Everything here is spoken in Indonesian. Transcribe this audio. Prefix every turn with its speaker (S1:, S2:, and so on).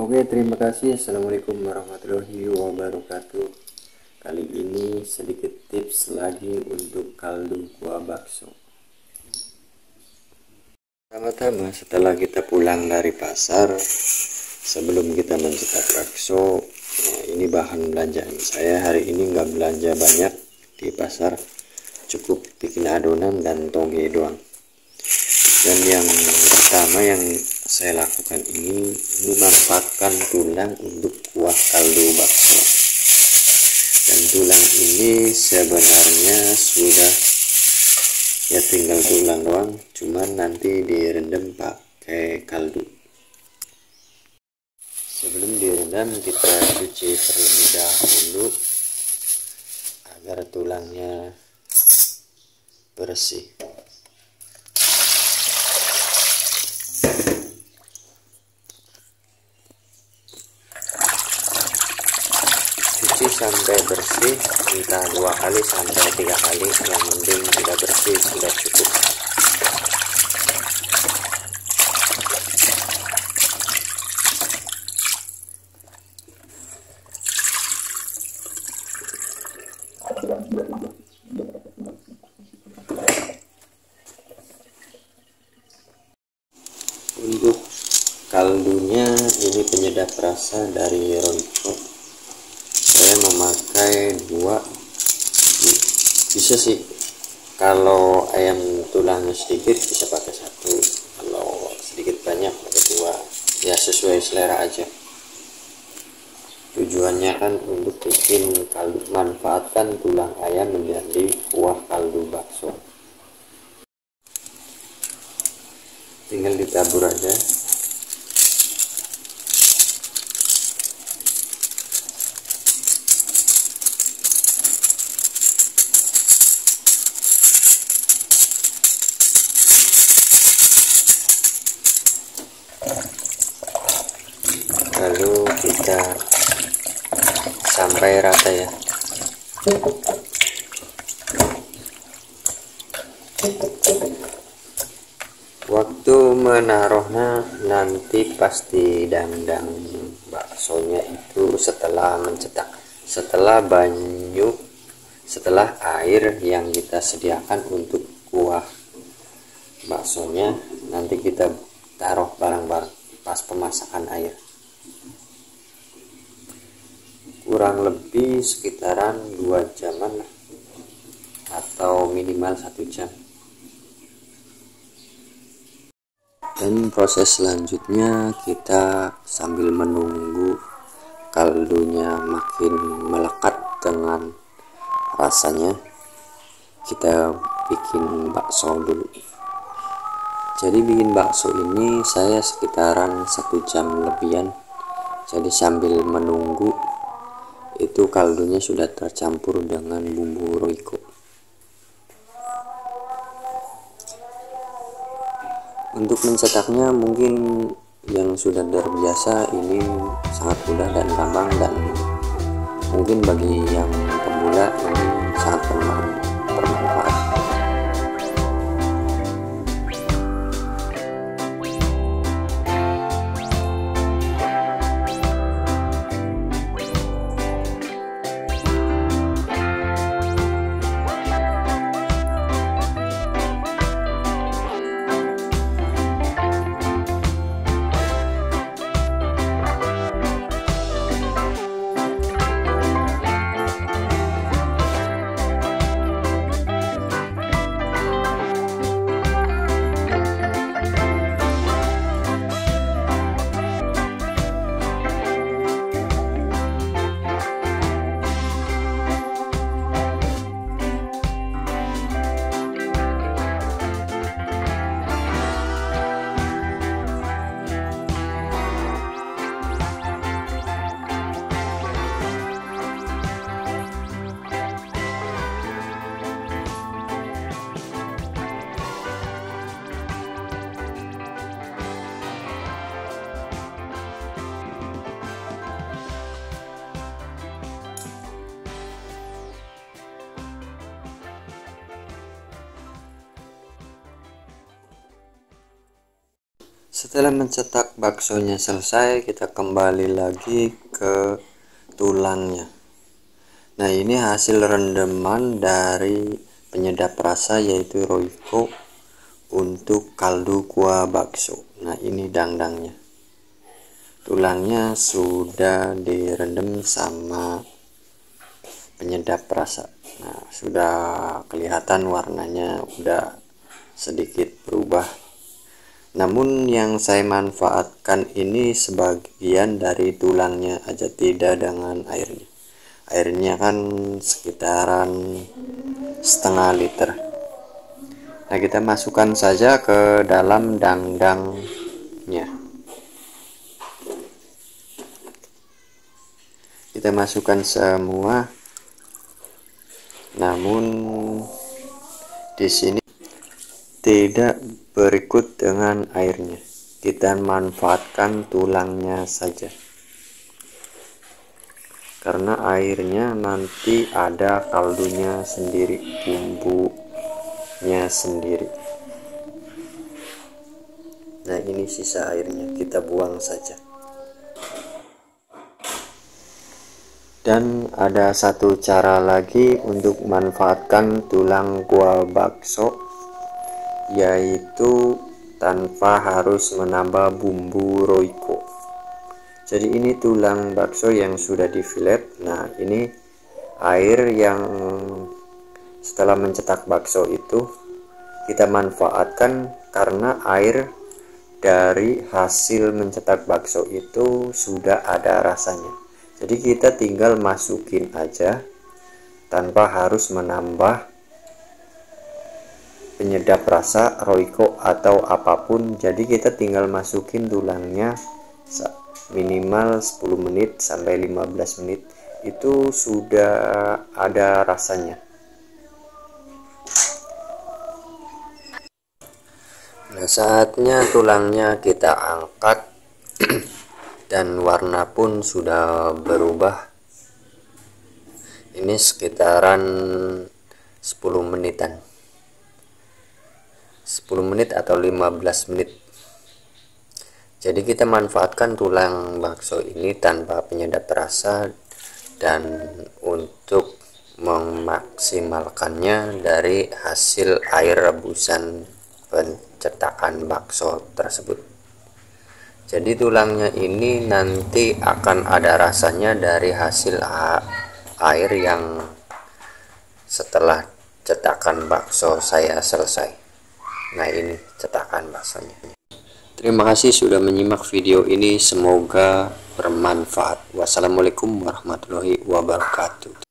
S1: Oke, terima kasih. Assalamualaikum warahmatullahi wabarakatuh. Kali ini sedikit tips lagi untuk kaldu kuah bakso. Pertama-tama setelah kita pulang dari pasar, sebelum kita mencetak bakso, ini bahan belanjaan saya hari ini. Nggak belanja banyak di pasar, cukup bikin adonan dan toge doang. Dan yang pertama yang saya lakukan ini manfaatkan tulang untuk kuah kaldu bakso. Dan tulang ini sebenarnya sudah tinggal tulang doang, cuman nanti direndam pakai kaldu. Sebelum direndam kita cuci terlebih dahulu agar tulangnya bersih. Cuci sampai bersih, entah 2 kali sampai 3 kali, yang penting sudah bersih, sudah cukup. Untuk kaldunya ini penyedap rasa dari Royco. Saya memakai 2, bisa sih kalau ayam tulangnya sedikit bisa pakai 1, kalau sedikit banyak pakai 2, ya sesuai selera aja. Tujuannya kan untuk bikin kaldu, manfaatkan tulang ayam menjadi kuah kaldu bakso. Tinggal ditabur aja. Lalu kita sampai rata ya. Waktu menaruhnya nanti pasti dandang baksonya itu setelah mencetak, setelah air yang kita sediakan untuk kuah baksonya, nanti kita taruh bareng-bareng pas pemasakan air. Kurang lebih sekitaran 2 jaman lah, atau minimal 1 jam. Dan proses selanjutnya kita sambil menunggu kaldunya makin melekat dengan rasanya, kita bikin bakso dulu. Jadi bikin bakso ini saya sekitaran 1 jam lebihan. Jadi sambil menunggu itu kaldunya sudah tercampur dengan bumbu Royco. Untuk mencetaknya mungkin yang sudah terbiasa ini sangat mudah dan gampang, dan mungkin bagi yang pemula ini sangat bermanfaat. Setelah mencetak baksonya selesai, kita kembali lagi ke tulangnya. Nah, ini hasil rendaman dari penyedap rasa yaitu Royco untuk kaldu kuah bakso. Nah, ini dangdangnya. Tulangnya sudah direndam sama penyedap rasa. Nah, sudah kelihatan warnanya udah sedikit berubah. Namun yang saya manfaatkan ini sebagian dari tulangnya aja, tidak dengan airnya. Airnya kan sekitaran setengah liter. Nah, kita masukkan saja ke dalam dangdangnya. Kita masukkan semua. Namun di sini tidak berikut dengan airnya. Kita manfaatkan tulangnya saja. Karena airnya nanti ada kaldunya sendiri, bumbunya sendiri. Nah, ini sisa airnya, kita buang saja. Dan ada satu cara lagi untuk manfaatkan tulang kuah bakso, yaitu tanpa harus menambah bumbu Royco. Jadi ini tulang bakso yang sudah di filet. Nah, ini air yang setelah mencetak bakso itu kita manfaatkan, karena air dari hasil mencetak bakso itu sudah ada rasanya. Jadi kita tinggal masukin aja tanpa harus menambah penyedap rasa Royco atau apapun. Jadi kita tinggal masukin tulangnya minimal 10 menit sampai 15 menit itu sudah ada rasanya. Nah, saatnya tulangnya kita angkat dan warna pun sudah berubah. Ini sekitaran 10 menitan, 10 menit atau 15 menit. Jadi kita manfaatkan tulang bakso ini tanpa penyedap rasa, dan untuk memaksimalkannya dari hasil air rebusan pencetakan bakso tersebut. Jadi tulangnya ini nanti akan ada rasanya dari hasil air yang setelah cetakan bakso saya selesai. Nah, ini cetakan baksonya. Terima kasih sudah menyimak video ini, semoga bermanfaat. Wassalamualaikum warahmatullahi wabarakatuh.